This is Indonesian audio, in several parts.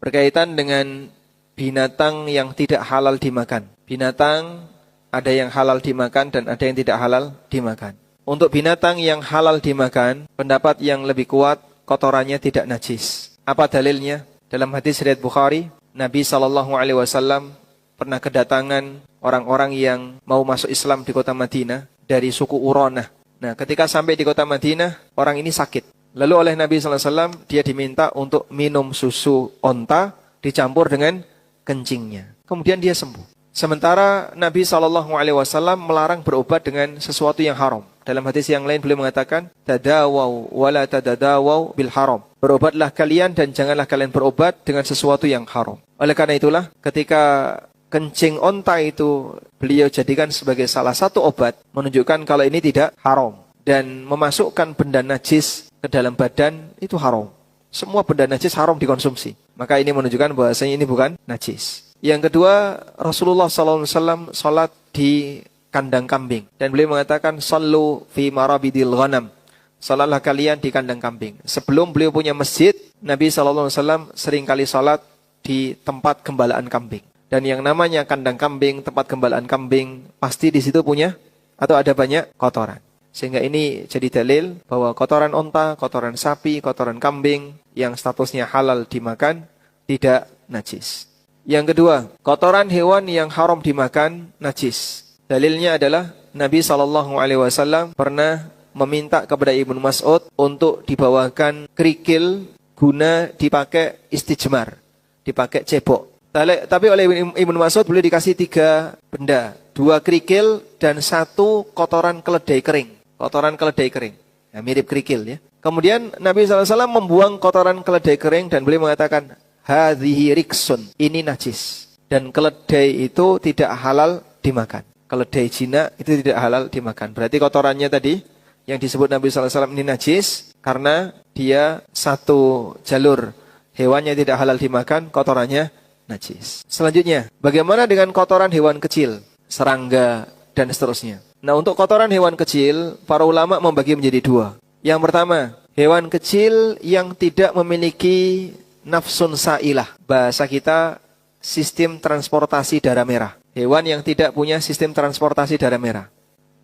berkaitan dengan binatang yang tidak halal dimakan. Binatang ada yang halal dimakan dan ada yang tidak halal dimakan. Untuk binatang yang halal dimakan, pendapat yang lebih kuat, kotorannya tidak najis. Apa dalilnya? Dalam hadis riwayat Bukhari, Nabi SAW pernah kedatangan orang-orang yang mau masuk Islam di kota Madinah dari suku Uronah. Nah, ketika sampai di kota Madinah, orang ini sakit. Lalu oleh Nabi SAW, dia diminta untuk minum susu onta dicampur dengan kencingnya. Kemudian dia sembuh. Sementara Nabi SAW melarang berobat dengan sesuatu yang haram. Dalam hadis yang lain beliau mengatakan, tadawaw wala tadadawaw bil haram. Berobatlah kalian dan janganlah kalian berobat dengan sesuatu yang haram. Oleh karena itulah, ketika kencing onta itu beliau jadikan sebagai salah satu obat, menunjukkan kalau ini tidak haram. Dan memasukkan benda najis ke dalam badan itu haram. Semua benda najis haram dikonsumsi. Maka ini menunjukkan bahwasanya ini bukan najis. Yang kedua, Rasulullah SAW salat di kandang kambing. Dan beliau mengatakan, sallu fi marabidil ghanam. Salatlah kalian di kandang kambing. Sebelum beliau punya masjid, Nabi SAW seringkali salat di tempat gembalaan kambing. Dan yang namanya kandang kambing, tempat gembalaan kambing, pasti di situ punya atau ada banyak kotoran. Sehingga ini jadi dalil bahwa kotoran onta, kotoran sapi, kotoran kambing yang statusnya halal dimakan tidak najis. Yang kedua, kotoran hewan yang haram dimakan najis. Dalilnya adalah Nabi SAW pernah meminta kepada Ibnu Mas'ud untuk dibawakan kerikil guna dipakai istijmar, dipakai cebok. Tapi oleh Ibnu Mas'ud beliau dikasih 3 benda, 2 kerikil dan 1 kotoran keledai kering. Kotoran keledai kering, ya, mirip kerikil ya. Kemudian Nabi SAW membuang kotoran keledai kering dan beliau mengatakan, hadhihi riksun, ini najis. Dan keledai itu tidak halal dimakan. Keledai Cina itu tidak halal dimakan. Berarti kotorannya tadi yang disebut Nabi SAW ini najis karena dia satu jalur hewannya tidak halal dimakan, kotorannya najis. Selanjutnya, bagaimana dengan kotoran hewan kecil, serangga dan seterusnya? Nah, untuk kotoran hewan kecil, para ulama membagi menjadi 2. Yang pertama, hewan kecil yang tidak memiliki nafsun sa'ilah. Bahasa kita, sistem transportasi darah merah. Hewan yang tidak punya sistem transportasi darah merah.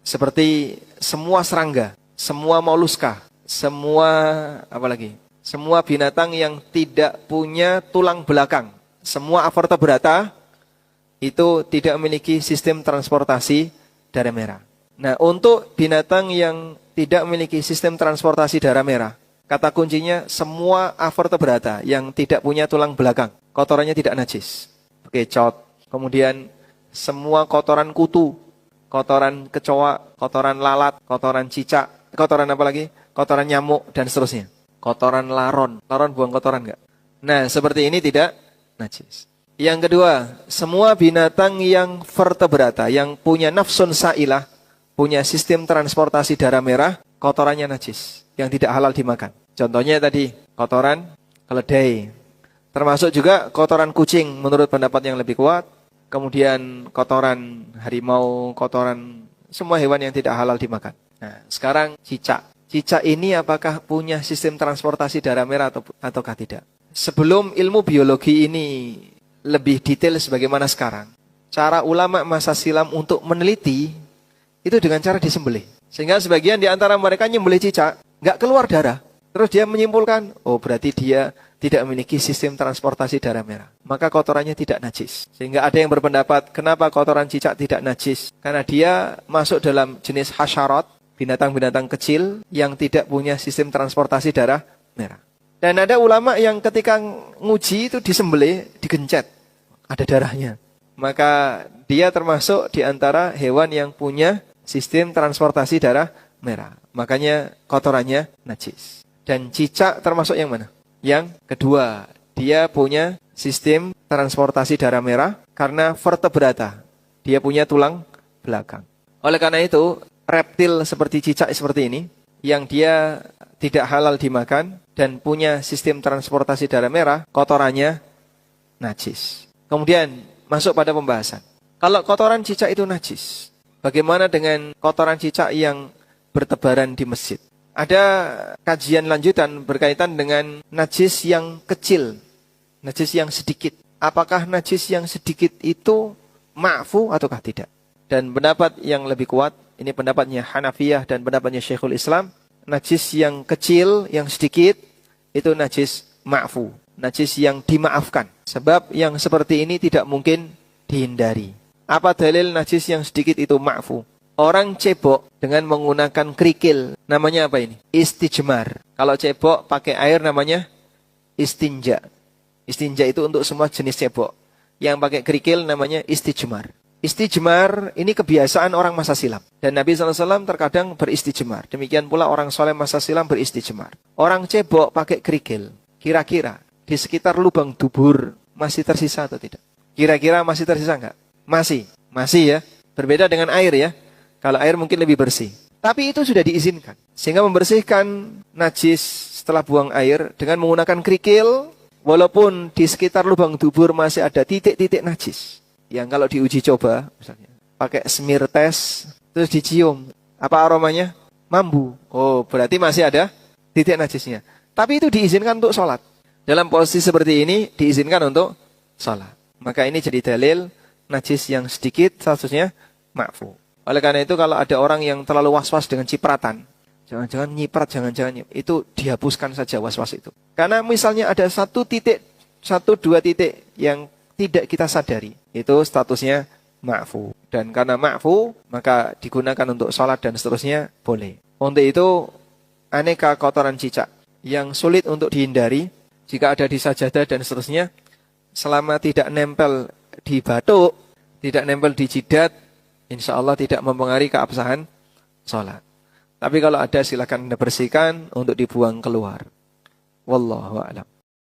Seperti semua serangga, semua moluska, semua binatang yang tidak punya tulang belakang. Semua avertebrata itu tidak memiliki sistem transportasi darah merah. Nah, untuk binatang yang tidak memiliki sistem transportasi darah merah, kata kuncinya semua avertebrata yang tidak punya tulang belakang, kotorannya tidak najis. Bekecot, kemudian semua kotoran kutu, kotoran kecoa, kotoran lalat, kotoran cicak, kotoran apa lagi? Kotoran nyamuk dan seterusnya. Kotoran laron. Laron buang kotoran enggak? Nah, seperti ini tidak najis. Yang kedua, semua binatang yang vertebrata, yang punya nafsun sa'ilah, punya sistem transportasi darah merah, kotorannya najis, yang tidak halal dimakan. Contohnya tadi, kotoran keledai. Termasuk juga kotoran kucing menurut pendapat yang lebih kuat. Kemudian kotoran harimau, kotoran semua hewan yang tidak halal dimakan. Nah, sekarang cicak. Cicak ini apakah punya sistem transportasi darah merah ataukah tidak? Sebelum ilmu biologi ini lebih detail sebagaimana sekarang, cara ulama masa silam untuk meneliti itu dengan cara disembelih. Sehingga sebagian di antara mereka nyembelih cicak, nggak keluar darah. Terus dia menyimpulkan, oh berarti dia tidak memiliki sistem transportasi darah merah. Maka kotorannya tidak najis. Sehingga ada yang berpendapat, kenapa kotoran cicak tidak najis? Karena dia masuk dalam jenis hasyarat, binatang-binatang kecil yang tidak punya sistem transportasi darah merah. Dan ada ulama yang ketika nguji itu disembelih, digencet, ada darahnya. Maka dia termasuk di antara hewan yang punya sistem transportasi darah merah. Makanya kotorannya najis. Dan cicak termasuk yang mana? Yang kedua, dia punya sistem transportasi darah merah karena vertebrata. Dia punya tulang belakang. Oleh karena itu, reptil seperti cicak seperti ini, yang dia tidak halal dimakan dan punya sistem transportasi darah merah, kotorannya najis. Kemudian masuk pada pembahasan. Kalau kotoran cicak itu najis, bagaimana dengan kotoran cicak yang bertebaran di masjid? Ada kajian lanjutan berkaitan dengan najis yang kecil, najis yang sedikit. Apakah najis yang sedikit itu ma'fu ataukah tidak? Dan pendapat yang lebih kuat, ini pendapatnya Hanafiyah dan pendapatnya Syekhul Islam, najis yang kecil, yang sedikit, itu najis ma'fu. Najis yang dimaafkan. Sebab yang seperti ini tidak mungkin dihindari. Apa dalil najis yang sedikit itu ma'fu? Orang cebok dengan menggunakan kerikil, namanya apa ini? Istijmar. Kalau cebok pakai air namanya istinja. Istinja itu untuk semua jenis cebok. Yang pakai kerikil namanya istijmar. Istijmar ini kebiasaan orang masa silam. Dan Nabi SAW terkadang beristijmar. Demikian pula orang soleh masa silam beristijmar. Orang cebok pakai kerikil. Kira-kira di sekitar lubang dubur masih tersisa atau tidak? Kira-kira masih tersisa enggak? Masih. Masih ya. Berbeda dengan air ya. Kalau air mungkin lebih bersih. Tapi itu sudah diizinkan. Sehingga membersihkan najis setelah buang air dengan menggunakan kerikil. Walaupun di sekitar lubang dubur masih ada titik-titik najis. Yang kalau diuji coba, misalnya pakai smear test, terus dicium. Apa aromanya? Mambu. Oh, berarti masih ada titik najisnya. Tapi itu diizinkan untuk sholat. Dalam posisi seperti ini, diizinkan untuk sholat. Maka ini jadi dalil, najis yang sedikit, statusnya ma'fu. Oleh karena itu, kalau ada orang yang terlalu was-was dengan cipratan, jangan-jangan nyiprat, jangan-jangan itu dihapuskan saja was-was itu. Karena misalnya ada satu dua titik yang tidak kita sadari, itu statusnya ma'fu. Dan karena ma'fu, maka digunakan untuk sholat dan seterusnya boleh. Untuk itu, aneka kotoran cicak yang sulit untuk dihindari, jika ada di sajadah dan seterusnya, selama tidak nempel di batuk, tidak nempel di jidat, insya Allah tidak mempengaruhi keabsahan sholat. Tapi kalau ada silakan Anda bersihkan untuk dibuang keluar. Wallahu a'lam.